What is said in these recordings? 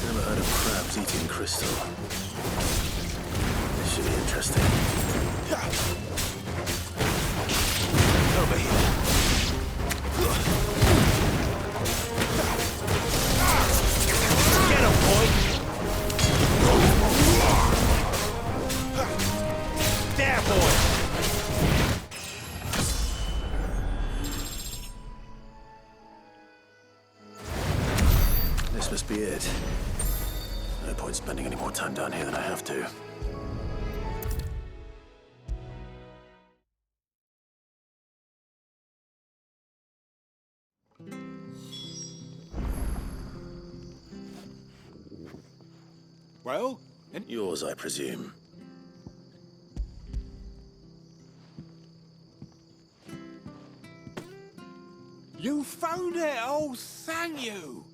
Never heard of crabs eating crystal. This should be interesting. Over here. Get him, boy! There, boy! This must be it. No point spending any more time down here than I have to. Well, and Yours, I presume. you found it! Oh, thank you!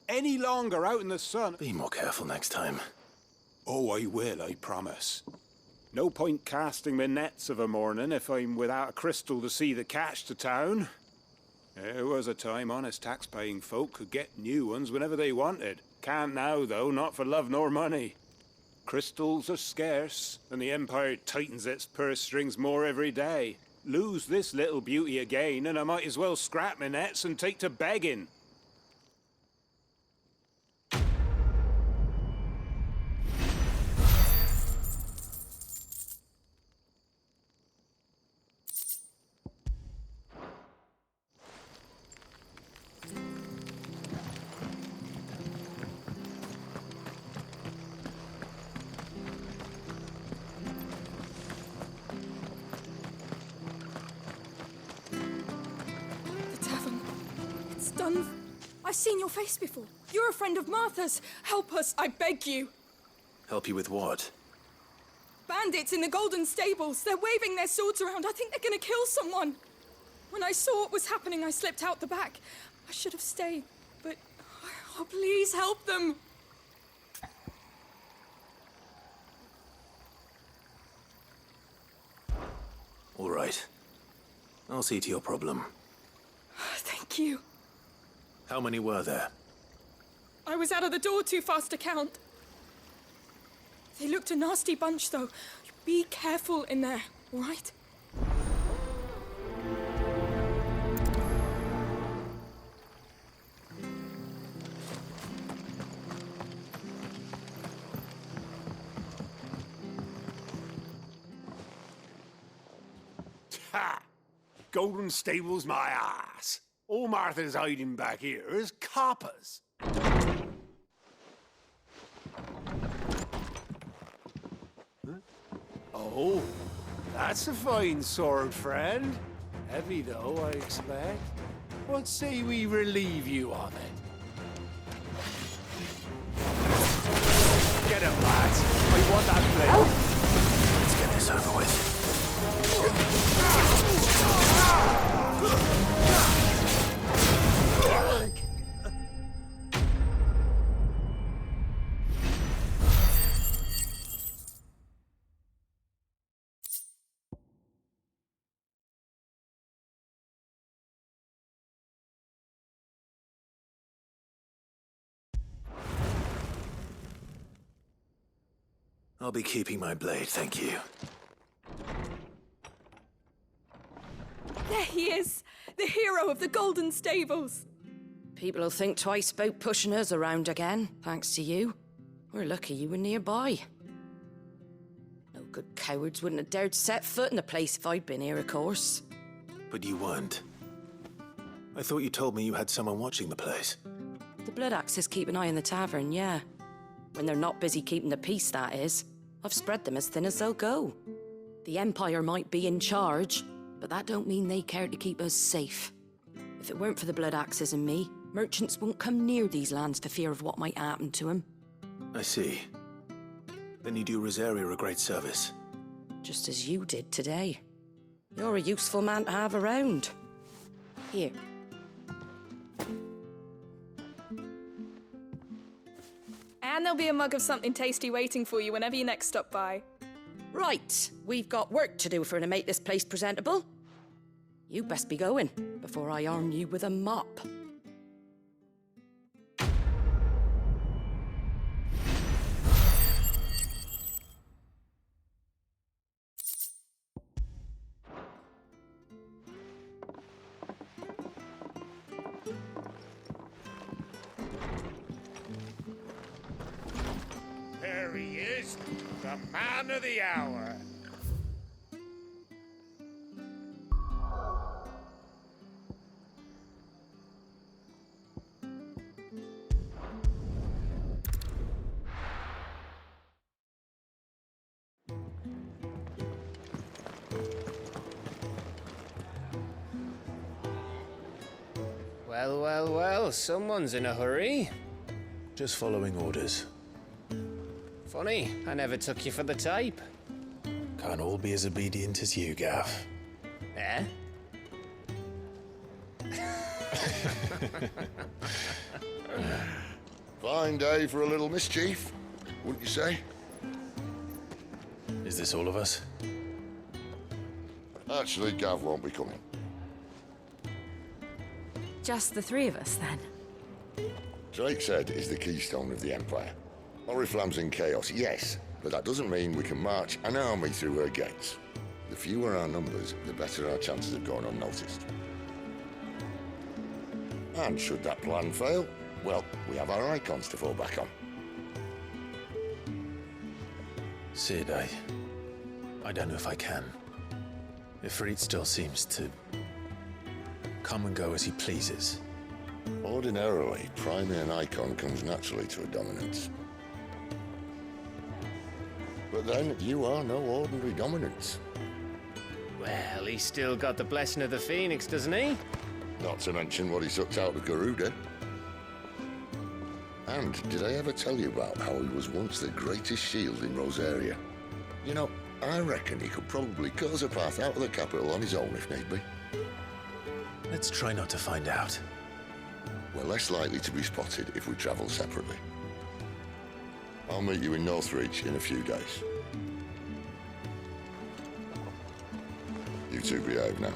Any longer out in the sun... Be more careful next time. Oh, I will, I promise. No point casting my nets of a morning if I'm without a crystal to see the catch to town. There was a time honest tax-paying folk could get new ones whenever they wanted. Can't now, though, not for love nor money. Crystals are scarce, and the Empire tightens its purse strings more every day. Lose this little beauty again, and I might as well scrap my nets and take to begging. Done. I've seen your face before. You're a friend of Martha's. Help us, I beg you. Help you with what? Bandits in the Golden Stables. They're waving their swords around. I think they're gonna kill someone. When I saw what was happening, I slipped out the back. I should have stayed, but... Oh, please help them. All right. I'll see to your problem. Thank you. How many were there? I was out of the door too fast to count. They looked a nasty bunch, though. Be careful in there, all right? Ha! Golden Stables, my ass. All Martha's hiding back here is coppers. Huh? Oh, that's a fine sword, friend. Heavy, though, I expect. What say we relieve you of it? Get him, lads. I want that blade. Let's get this over with. I'll be keeping my blade, thank you. There he is, the hero of the Golden Stables. People will think twice about pushing us around again, thanks to you. We're lucky you were nearby. No good cowards wouldn't have dared set foot in the place if I'd been here, of course. But you weren't. I thought you told me you had someone watching the place. The Blood Axes keep an eye on the tavern, yeah. When they're not busy keeping the peace, that is. I've spread them as thin as they'll go. The Empire might be in charge, but that don't mean they care to keep us safe. If it weren't for the Blood Axes and me, merchants won't come near these lands for fear of what might happen to them. I see. Then you do Rosaria a great service. Just as you did today. You're a useful man to have around. Here. And there'll be a mug of something tasty waiting for you whenever you next stop by. Right, we've got work to do for to make this place presentable. You best be going before I arm you with a mop. There he is, the man of the hour. Well, well, well, someone's in a hurry. Just following orders. Funny, I never took you for the type. Can't all be as obedient as you, Gaff. Eh? Fine day for a little mischief, wouldn't you say? Is this all of us? Actually, Gav won't be coming. Just the three of us, then? Drake's Head is the keystone of the Empire. Oriflamme's in chaos, yes, but that doesn't mean we can march an army through her gates. The fewer our numbers, the better our chances of going unnoticed. And should that plan fail, well, we have our icons to fall back on. Sid, I don't know if I can. Ifrit still seems to come and go as he pleases. Ordinarily, priming an icon comes naturally to a dominance. But then, you are no ordinary dominance. Well, he's still got the blessing of the Phoenix, doesn't he? Not to mention what he sucked out of Garuda. And did I ever tell you about how he was once the greatest shield in Rosaria? You know, I reckon he could probably cause a path out of the capital on his own if need be. Let's try not to find out. We're less likely to be spotted if we travel separately. I'll meet you in Northreach in a few days. You two behave now.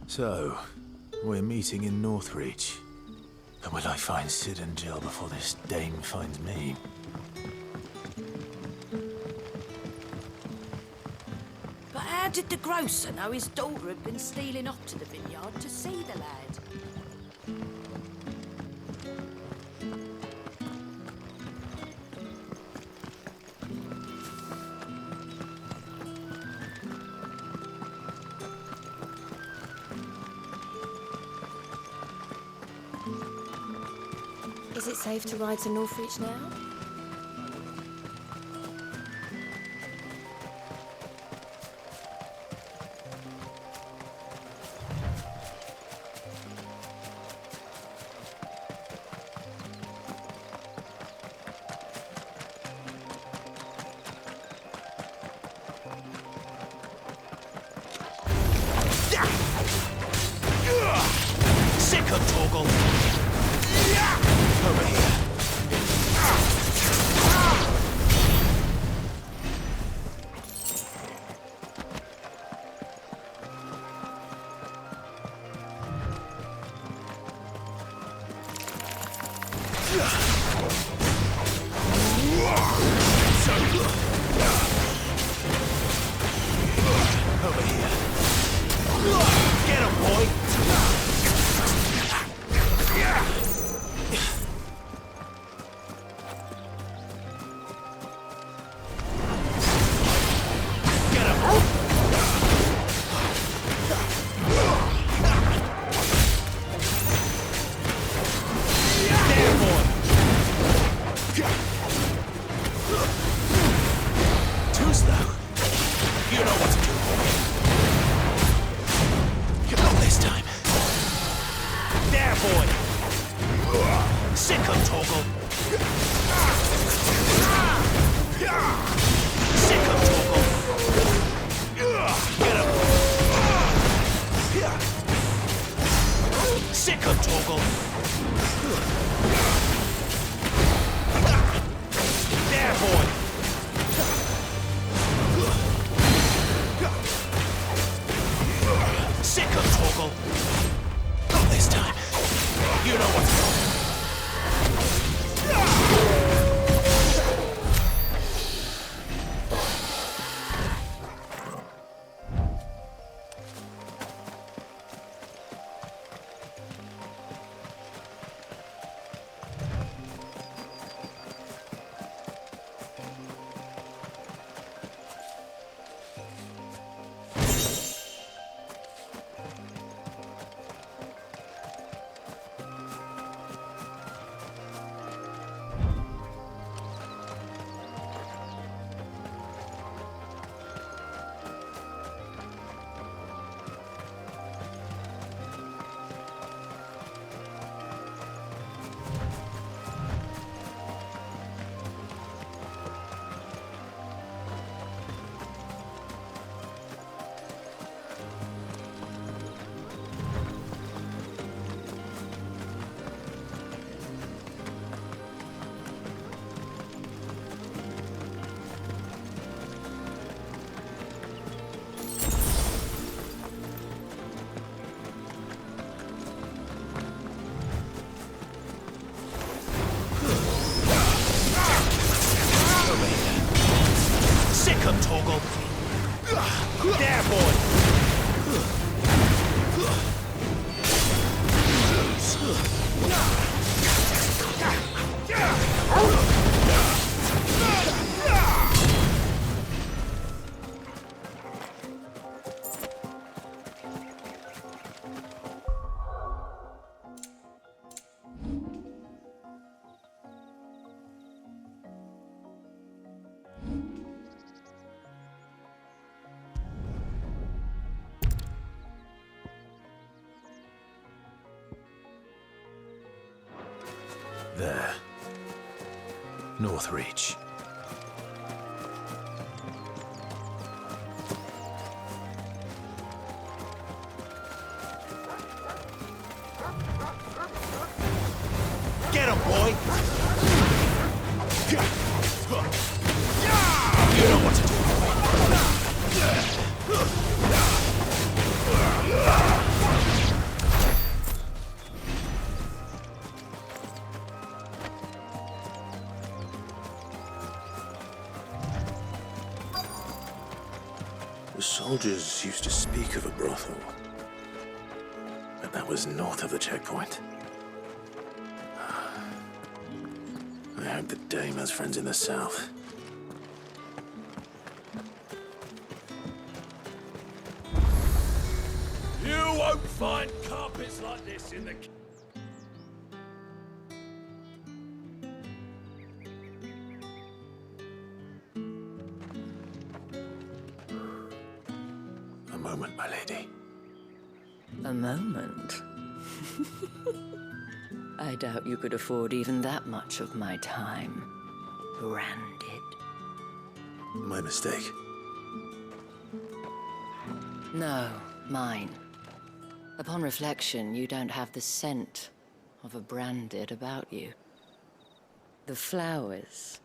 So, we're meeting in Northreach. But will I find Sid and Jill before this dame finds me? But how did the grocer know his daughter had been stealing off to the vineyard to see the lad? Is it safe to ride to Northreach now? Sick of Torgal! Over here. Over here. Get him, boy! 'em, Torgal. There, boy. Sick 'em, Torgal. Not this time. You know what's wrong. Sick 'em, Torgal. There, boy. There. North Reach. Get him, boy! You know what to do. The soldiers used to speak of a brothel, but that was north of the checkpoint. I hope the dame has friends in the south. You won't find carpets like this in the... A moment, my lady. A moment? I doubt you could afford even that much of my time. Branded. My mistake. No, mine. Upon reflection, you don't have the scent of a branded about you. The flowers.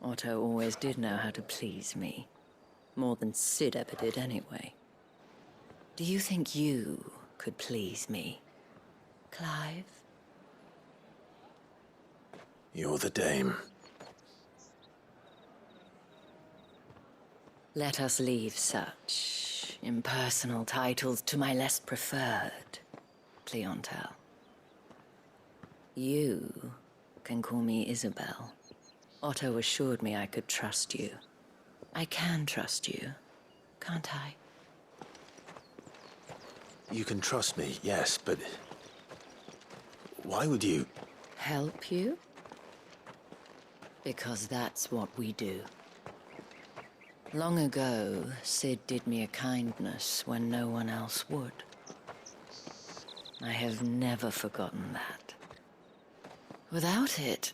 Otto always did know how to please me. More than Sid ever did anyway. Do you think you could please me, Clive? You're the dame. Let us leave such impersonal titles to my less preferred clientele. You can call me Isabel. Otto assured me I could trust you. I can trust you, can't I? You can trust me, yes, but... why would you... Help you? Because that's what we do. Long ago, Sid did me a kindness when no one else would. I have never forgotten that. Without it,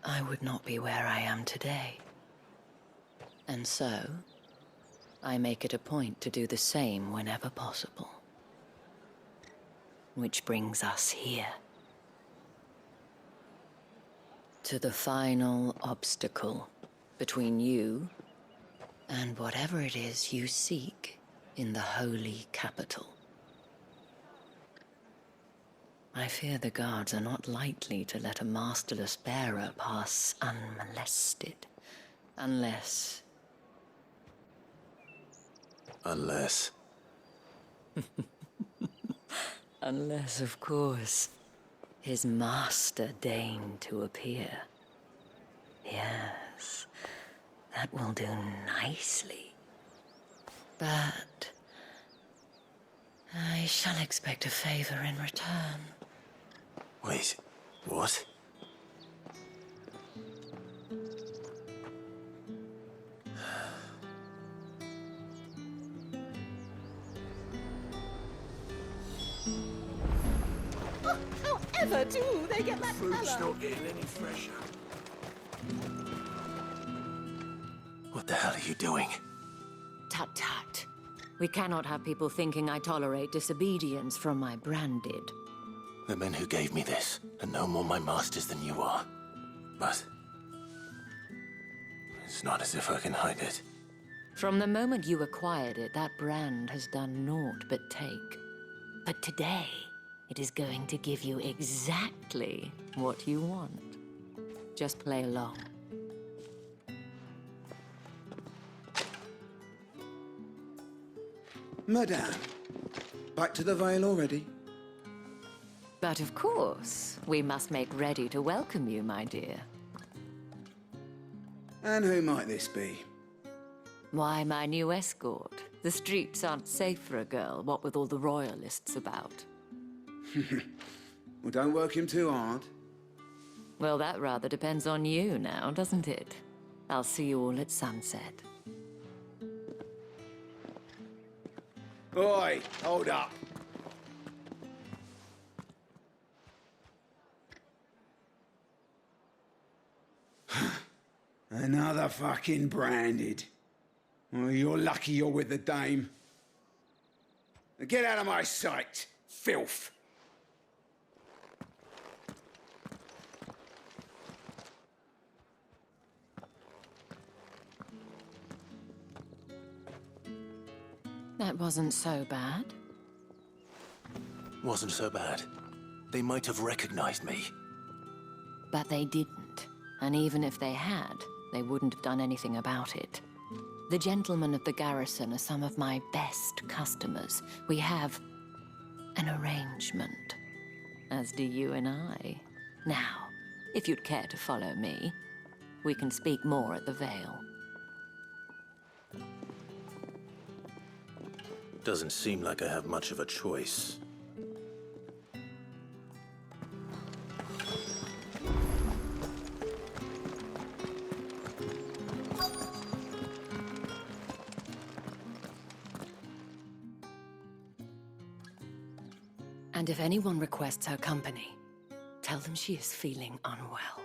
I would not be where I am today. And so, I make it a point to do the same whenever possible. Which brings us here. To the final obstacle between you and whatever it is you seek in the holy capital. I fear the guards are not likely to let a masterless bearer pass unmolested. Unless... Unless... Unless, of course, his master deigned to appear. Yes, that will do nicely. But... I shall expect a favor in return. Wait, what? However do they get that Fruit's colour? not getting any fresher. What the hell are you doing? Tut tut. We cannot have people thinking I tolerate disobedience from my branded. The men who gave me this are no more my masters than you are. But... it's not as if I can hide it. From the moment you acquired it, that brand has done naught but take. But today, it is going to give you exactly what you want. Just play along. Madame, back to the Vale already? But of course, we must make ready to welcome you, my dear. And who might this be? Why, my new escort. The streets aren't safe for a girl, what with all the royalists about. Well, don't work him too hard. Well, that rather depends on you now, doesn't it? I'll see you all at sunset. Oi, hold up. Another fucking branded. Well, you're lucky you're with the dame. Now get out of my sight, filth. That wasn't so bad. Wasn't so bad. They might have recognized me. But they didn't. And even if they had, they wouldn't have done anything about it. The gentlemen of the garrison are some of my best customers. We have an arrangement, as do you and I. Now, if you'd care to follow me, we can speak more at the Vale. Doesn't seem like I have much of a choice. And if anyone requests her company, tell them she is feeling unwell.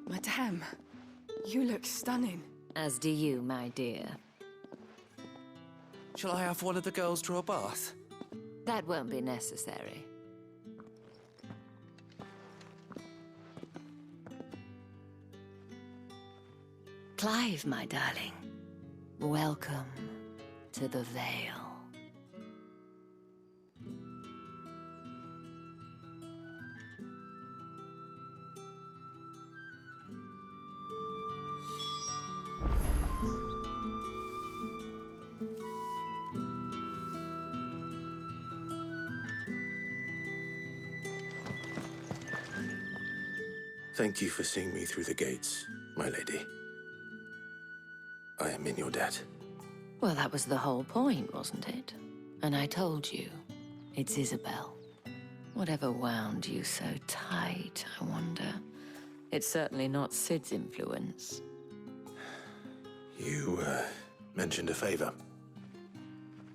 Madame, you look stunning. As do you, my dear. Shall I have one of the girls draw a bath? That won't be necessary. Clive, my darling. Welcome to the Vale. Thank you for seeing me through the gates, my lady. I am in your debt. Well, that was the whole point, wasn't it? And I told you, it's Isabel. Whatever wound you so tight, I wonder. It's certainly not Sid's influence. You, mentioned a favor.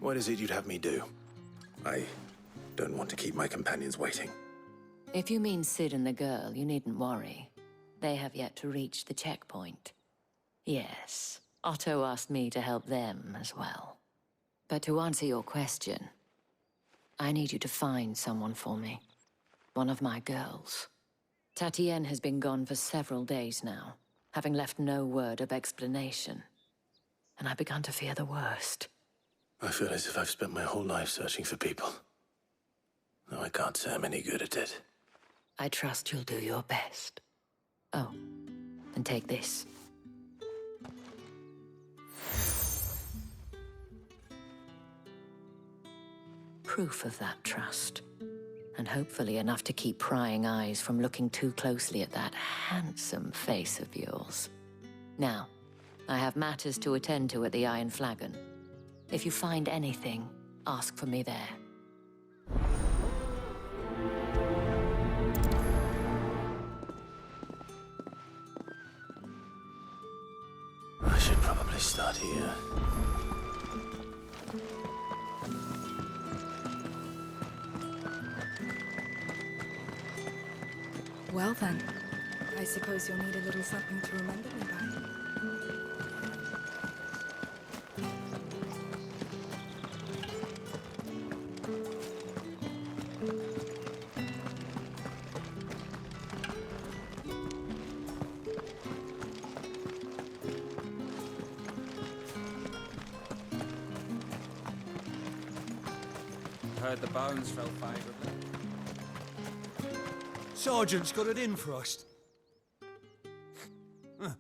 What is it you'd have me do? I don't want to keep my companions waiting. If you mean Sid and the girl, you needn't worry. They have yet to reach the checkpoint. Yes, Otto asked me to help them as well. But to answer your question, I need you to find someone for me. One of my girls. Tatienne has been gone for several days now, having left no word of explanation. And I've begun to fear the worst. I feel as if I've spent my whole life searching for people. No, I can't say I'm any good at it. I trust you'll do your best. Oh, and take this. Proof of that trust. And hopefully enough to keep prying eyes from looking too closely at that handsome face of yours. Now, I have matters to attend to at the Iron Flagon. If you find anything, ask for me there. I should probably start here. Well then, I suppose you'll need a little something to remember me by. Heard the bones fell favourably. Sergeant's got it in for us. Huh.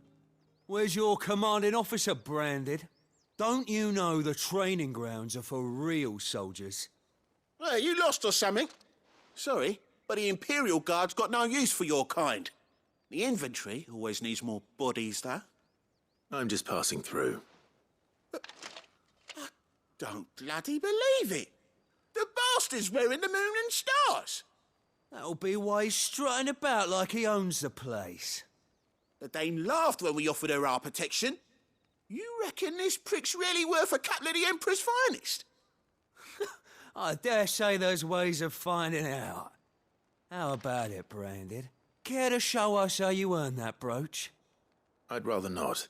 Where's your commanding officer, Branded? Don't you know the training grounds are for real soldiers? Hey, you lost or something? Sorry, but the Imperial Guard's got no use for your kind. The infantry always needs more bodies, though. I'm just passing through. I don't bloody believe it. The bastard's wearing the moon and stars. That'll be why he's strutting about like he owns the place. The Dame laughed when we offered her our protection. You reckon this prick's really worth a couple of the Emperor's finest? I dare say there's ways of finding out. How about it, Branded? Care to show us how you earned that brooch? I'd rather not.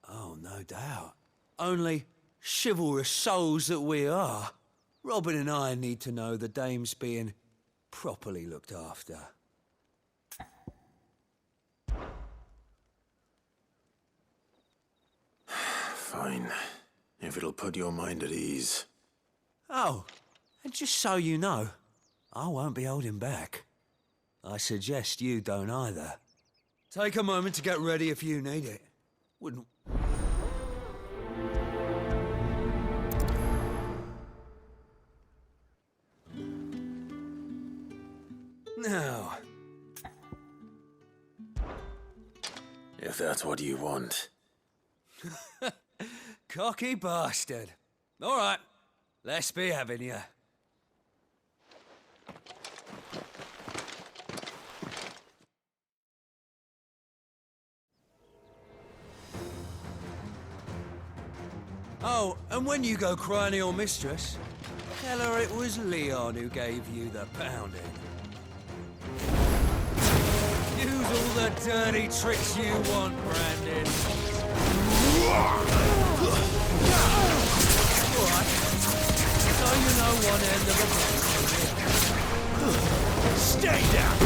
Oh, no doubt. Only chivalrous souls that we are, Robin and I need to know the Dame's being properly looked after. Fine. If it'll put your mind at ease. Oh, and just so you know, I won't be holding back. I suggest you don't either. Take a moment to get ready if you need it. Wouldn't... Now... If that's what you want. Cocky bastard. All right, let's be having you. Oh, and when you go crying to your mistress, tell her it was Leon who gave you the pounding. Use all the dirty tricks you want, Brandon. Alright. So you know one end of the blade. Stay down!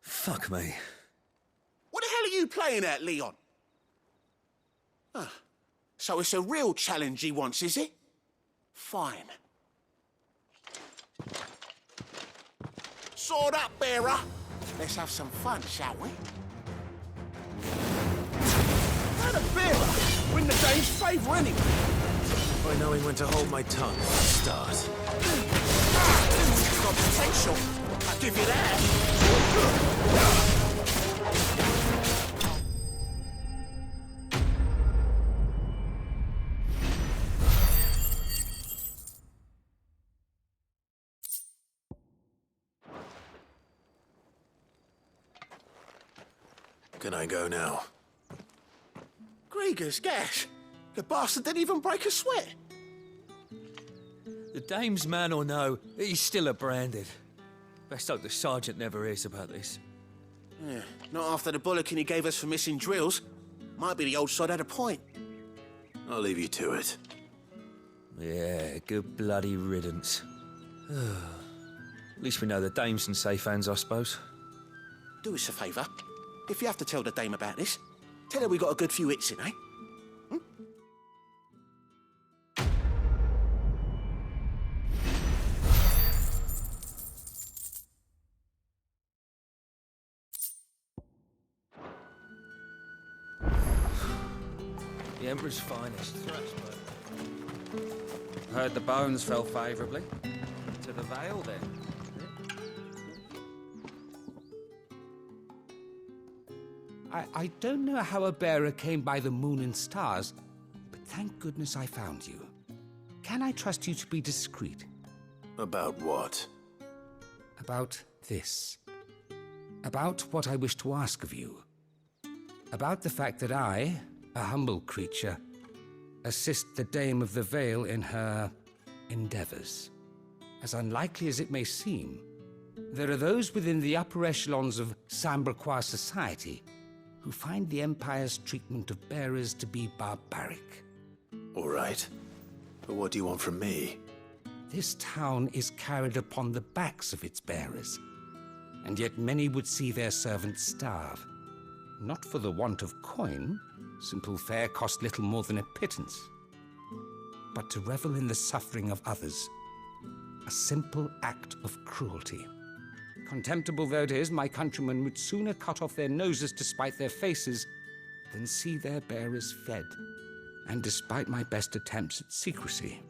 Fuck me. What the hell are you playing at, Leon? So it's a real challenge he wants, is it? Fine. Sword up, bearer. Let's have some fun, shall we? How the bearer win the Dame's favour anyway? By knowing when to hold my tongue at the start. It's got potential. I'll give you that. Can I go now? Grieger's gas. The bastard didn't even break a sweat. The Dame's man or no, he's still a Branded. Best hope the sergeant never hears about this. Yeah, not after the bollocking he gave us for missing drills. Might be the old sod had a point. I'll leave you to it. Yeah, good bloody riddance. At least we know the dame's in safe hands, I suppose. Do us a favour. If you have to tell the dame about this, tell her we got a good few hits in, eh? The Emperor's finest. Heard the bones fell favourably. To the Vale, then. I don't know how a bearer came by the moon and stars, but thank goodness I found you. Can I trust you to be discreet? About what? About this. About what I wish to ask of you. About the fact that I, a humble creature, assist the Dame of the Vale in her endeavors. As unlikely as it may seem, there are those within the upper echelons of Samberquois society who find the Empire's treatment of bearers to be barbaric. All right. But what do you want from me? This town is carried upon the backs of its bearers, and yet many would see their servants starve. Not for the want of coin, simple fare cost little more than a pittance, but to revel in the suffering of others, a simple act of cruelty. Contemptible though it is, my countrymen would sooner cut off their noses to spite their faces than see their bearers fed. And despite my best attempts at secrecy,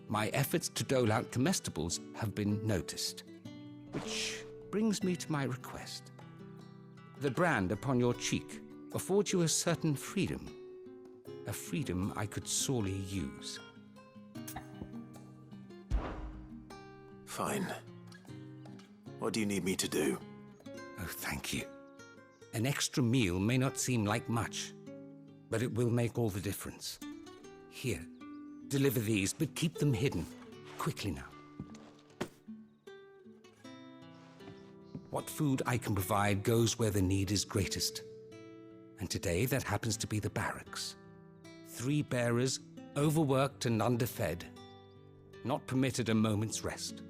my efforts to dole out comestibles have been noticed. Which brings me to my request. The brand upon your cheek affords you a certain freedom. A freedom I could sorely use. Fine. What do you need me to do? Oh, thank you. An extra meal may not seem like much, but it will make all the difference. Here, deliver these, but keep them hidden. Quickly now. What food I can provide goes where the need is greatest. And today, that happens to be the barracks. 3 bearers, overworked and underfed, not permitted a moment's rest.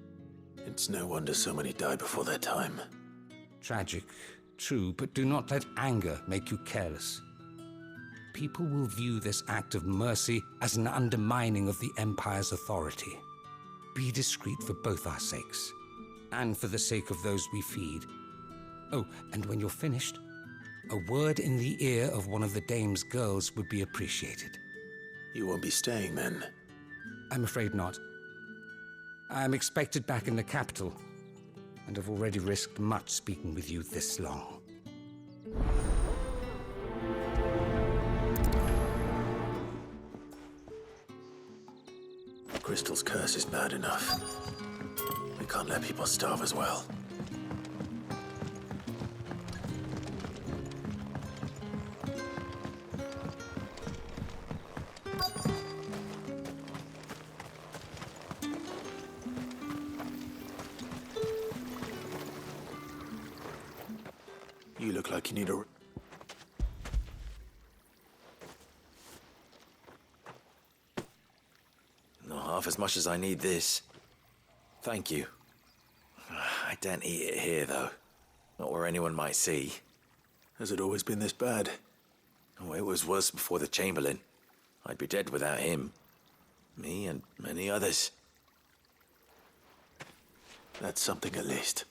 It's no wonder so many die before their time. Tragic, true, but do not let anger make you careless. People will view this act of mercy as an undermining of the Empire's authority. Be discreet for both our sakes, and for the sake of those we feed. Oh, and when you're finished, a word in the ear of one of the Dame's girls would be appreciated. You won't be staying then? I'm afraid not. I am expected back in the capital, and have already risked much speaking with you this long. Crystal's curse is bad enough. We can't let people starve as well. You look like you need a... Not half as much as I need this. Thank you. I daren't eat it here, though. Not where anyone might see. Has it always been this bad? Oh, it was worse before the Chamberlain. I'd be dead without him. Me and many others. That's something at least.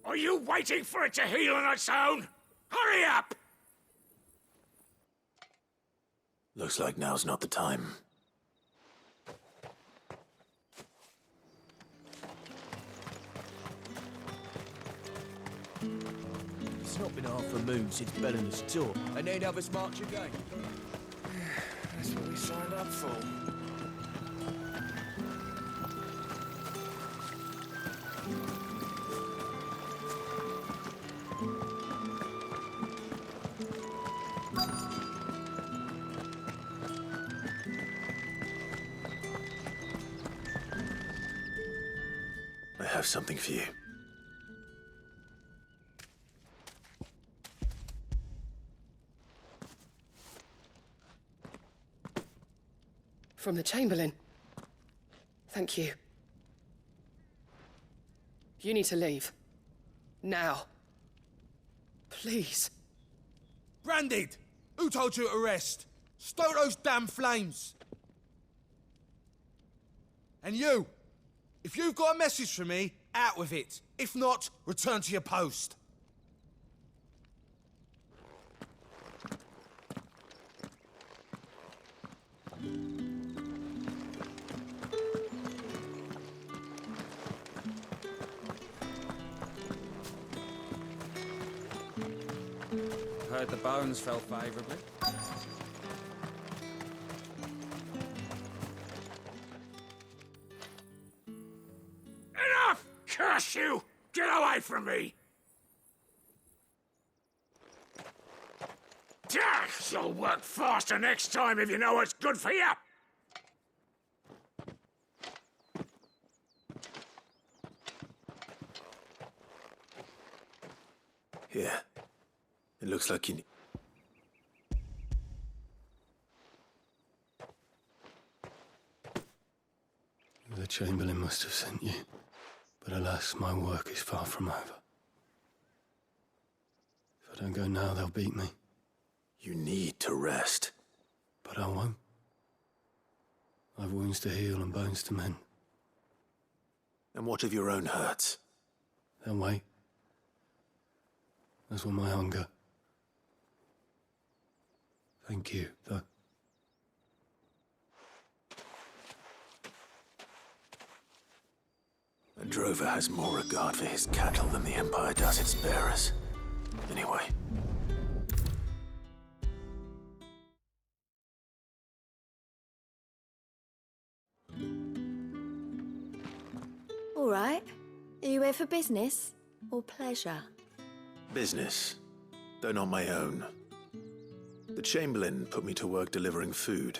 Are you waiting for it to heal on its own? Hurry up! Looks like now's not the time. It's not been half a moon since Bellen's tour, and they'd have us march again. That's what we signed up for. have something for you. From the Chamberlain. Thank you. You need to leave. Now. Please. Branded! Who told you to rest? Stoke those damn flames! And you! If you've got a message for me, out with it. If not, return to your post. Heard the bones fell favourably. Enough! Curse you! Get away from me! You'll work faster next time if you know what's good for you! Here. It looks like you... The Chamberlain must have sent you. But alas, my work is far from over. If I don't go now, they'll beat me. You need to rest. But I won't. I've wounds to heal and bones to mend. And what of your own hurts? They'll wait. As will my hunger. Thank you, though. A drover has more regard for his cattle than the Empire does its bearers. Anyway. All right. Are you here for business or pleasure? Business, though not my own. The Chamberlain put me to work delivering food.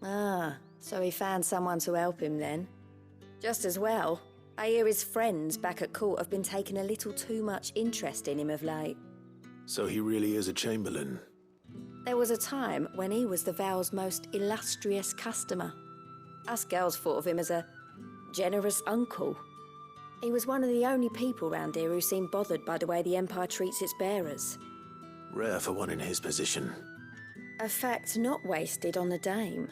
Ah, so he found someone to help him then. Just as well. I hear his friends back at court have been taking a little too much interest in him of late. So he really is a Chamberlain. There was a time when he was the Vale's most illustrious customer. Us girls thought of him as a generous uncle. He was one of the only people round here who seemed bothered by the way the Empire treats its bearers. Rare for one in his position. A fact not wasted on the Dame.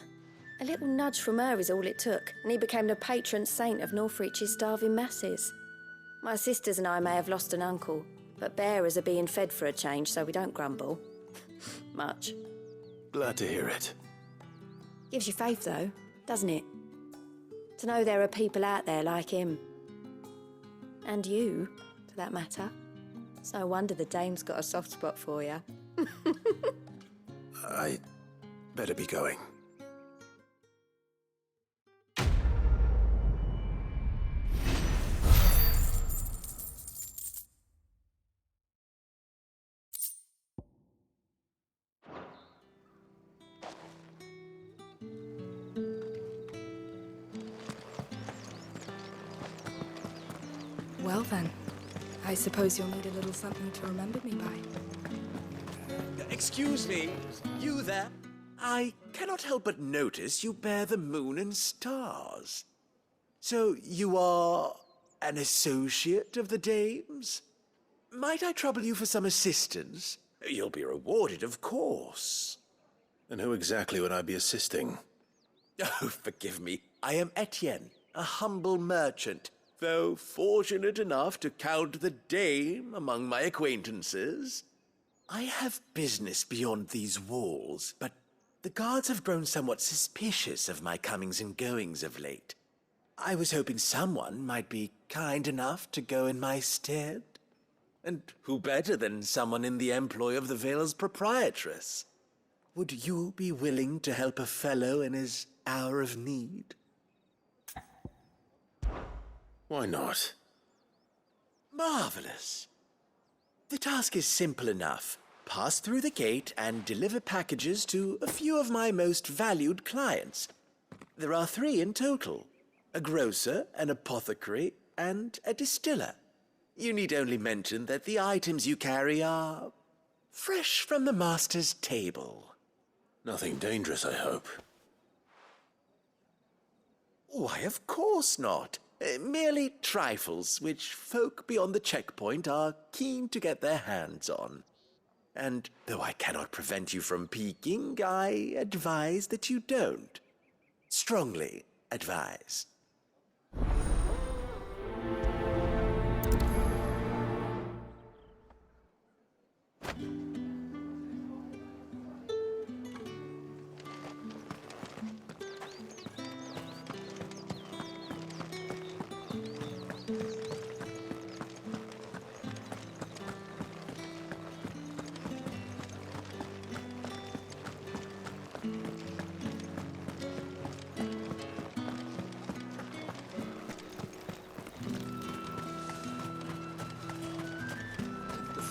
A little nudge from her is all it took, and he became the patron saint of Northreach's starving masses. My sisters and I may have lost an uncle, but bearers are being fed for a change, so we don't grumble. Much. Glad to hear it. Gives you faith, though, doesn't it? To know there are people out there like him. And you, for that matter. It's no wonder the Dame's got a soft spot for you. I better be going. Well then, I suppose you'll need a little something to remember me by. Excuse me, you there? I cannot help but notice you bear the moon and stars. So you are an associate of the Dame's? Might I trouble you for some assistance? You'll be rewarded, of course. And who exactly would I be assisting? Oh, forgive me. I am Etienne, a humble merchant, though fortunate enough to count the Dame among my acquaintances. I have business beyond these walls, but the guards have grown somewhat suspicious of my comings and goings of late. I was hoping someone might be kind enough to go in my stead. And who better than someone in the employ of the Vale's proprietress? Would you be willing to help a fellow in his hour of need? Why not? Marvelous. The task is simple enough. Pass through the gate and deliver packages to a few of my most valued clients. There are 3 in total. A grocer, an apothecary, and a distiller. You need only mention that the items you carry are fresh from the master's table. Nothing dangerous, I hope. Why, of course not. Merely trifles which folk beyond the checkpoint are keen to get their hands on. And though I cannot prevent you from peeking, I advise that you don't. Strongly advise.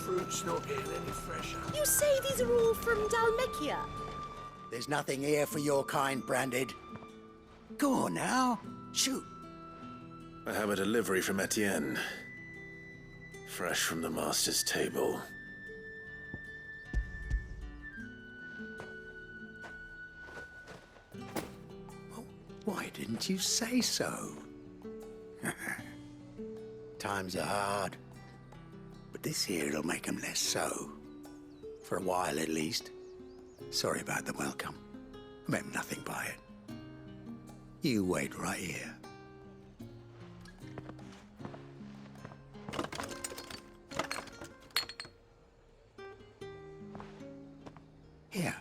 Fruit's not getting any fresher. You say these are all from Dalmekia? There's nothing here for your kind, Branded. Go on now. Shoot. I have a delivery from Etienne. Fresh from the master's table. Why didn't you say so? Times are hard. But this here'll make 'em less so. For a while, at least. Sorry about the welcome. I meant nothing by it. You wait right here. Here.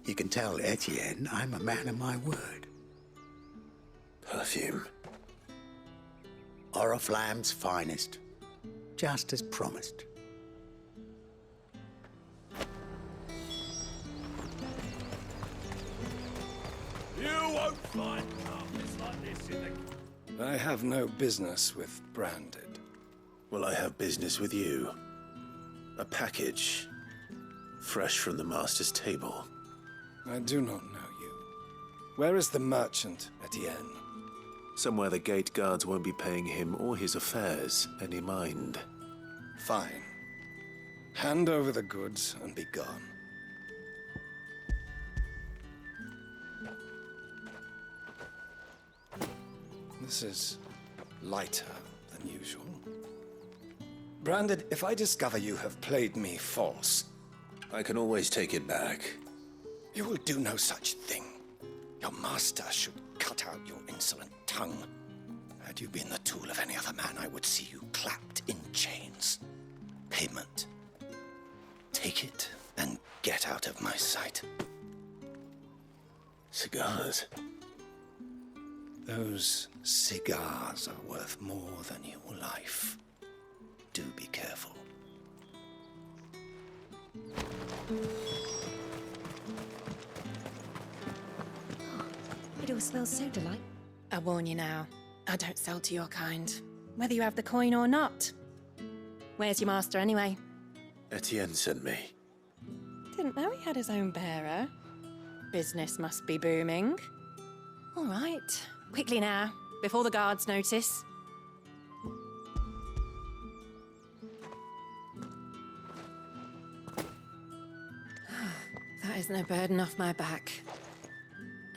You can tell Etienne I'm a man of my word. Perfume. Oriflamme's finest. Just as promised. You won't find carpets like this in the... I have no business with Branded. Well, I have business with you. A package. Fresh from the master's table. I do not know you. Where is the merchant, Etienne? Somewhere the gate guards won't be paying him or his affairs any mind. Fine. Hand over the goods and be gone. This is lighter than usual. Branded, if I discover you have played me false... I can always take it back. You will do no such thing. Your master should cut out your insolent tongue. Had you been the tool of any other man, I would see you clapped in chains. Payment. Take it and get out of my sight. Cigars? Those cigars are worth more than your life. Do be careful. It all smells so delightful. I warn you now, I don't sell to your kind, whether you have the coin or not. Where's your master anyway? Etienne sent me. Didn't know he had his own bearer. Business must be booming. All right, quickly now, before the guards notice. That is no burden off my back.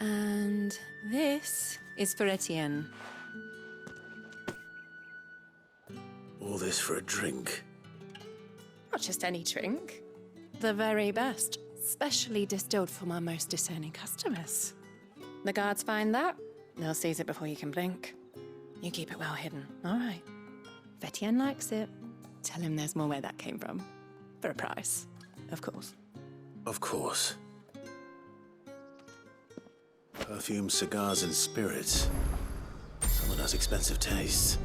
And this is for Etienne. All this for a drink? Not just any drink. The very best, specially distilled for my most discerning customers. The guards find that, they'll seize it before you can blink. You keep it well hidden, all right? If Etienne likes it, tell him there's more where that came from. For a price, of course. Of course. Perfume, cigars, and spirits. Someone has expensive tastes.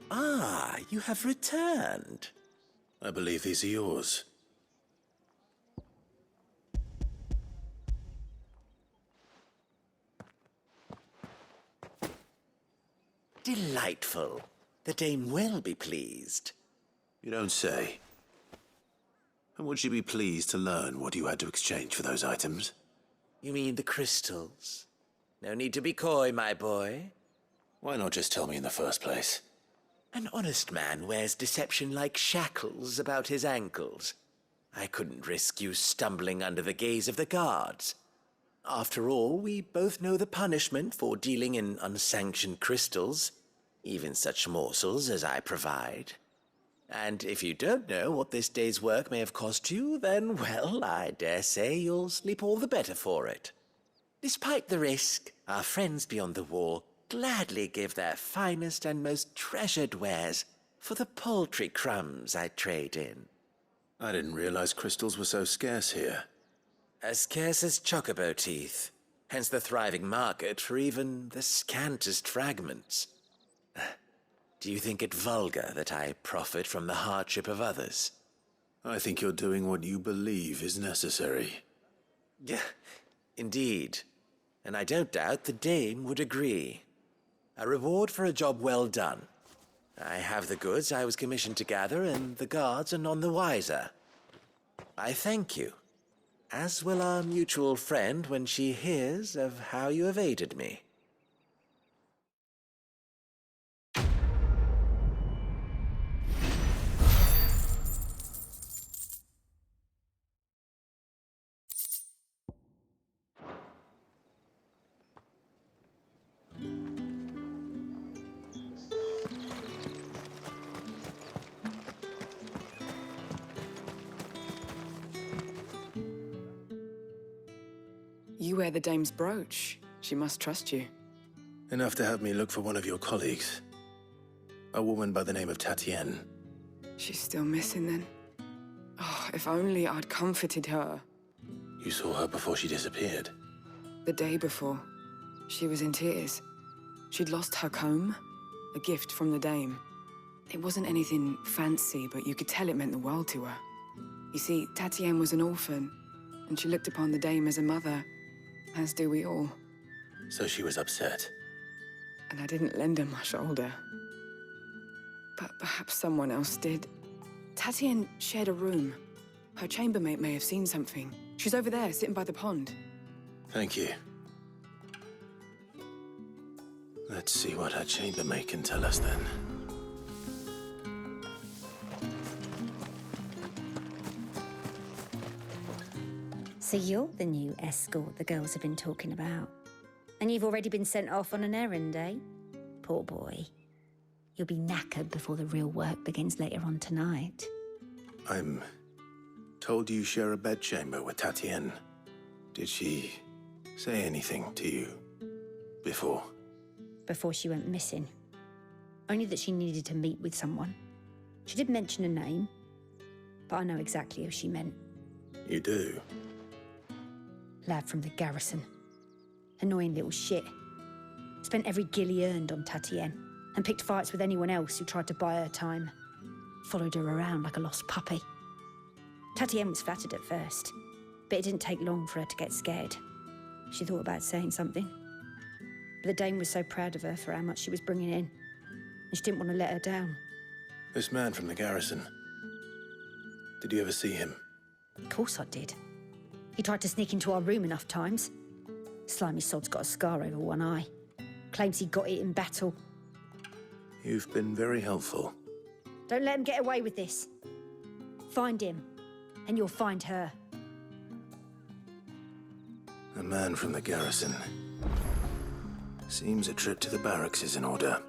Ah, you have returned. I believe these are yours. Delightful. The dame will be pleased. You don't say. And would she be pleased to learn what you had to exchange for those items? You mean the crystals? No need to be coy, my boy. Why not just tell me in the first place? An honest man wears deception like shackles about his ankles. I couldn't risk you stumbling under the gaze of the guards. After all, we both know the punishment for dealing in unsanctioned crystals, even such morsels as I provide. And if you don't know what this day's work may have cost you, then, well, I dare say you'll sleep all the better for it. Despite the risk, our friends beyond the wall gladly give their finest and most treasured wares for the paltry crumbs I trade in. I didn't realize crystals were so scarce here. As scarce as chocobo teeth, hence the thriving market for even the scantest fragments. Do you think it vulgar that I profit from the hardship of others? I think you're doing what you believe is necessary. Yeah, indeed. And I don't doubt the dame would agree. A reward for a job well done. I have the goods I was commissioned to gather, and the guards are none the wiser. I thank you, as will our mutual friend when she hears of how you have aided me. You wear the dame's brooch. She must trust you. Enough to have me look for one of your colleagues. A woman by the name of Tatienne. She's still missing then. Oh, if only I'd comforted her. You saw her before she disappeared. The day before, she was in tears. She'd lost her comb, a gift from the dame. It wasn't anything fancy, but you could tell it meant the world to her. You see, Tatienne was an orphan, and she looked upon the dame as a mother, as do we all. So she was upset. And I didn't lend her my shoulder. But perhaps someone else did. Tatienne shared a room. Her chambermaid may have seen something. She's over there, sitting by the pond. Thank you. Let's see what her chambermaid can tell us then. So you're the new escort the girls have been talking about. And you've already been sent off on an errand, eh? Poor boy. You'll be knackered before the real work begins later on tonight. I'm told you share a bedchamber with Tatienne. Did she say anything to you before? Before she went missing. Only that she needed to meet with someone. She did mention a name, but I know exactly who she meant. You do? Lad from the garrison. Annoying little shit. Spent every gil he earned on Tatienne, and picked fights with anyone else who tried to buy her time. Followed her around like a lost puppy. Tatienne was flattered at first, but it didn't take long for her to get scared. She thought about saying something. But the dame was so proud of her for how much she was bringing in, and she didn't want to let her down. This man from the garrison. Did you ever see him? Of course I did. He tried to sneak into our room enough times. Slimy sod's got a scar over one eye. Claims he got it in battle. You've been very helpful. Don't let him get away with this. Find him, and you'll find her. A man from the garrison. Seems a trip to the barracks is in order.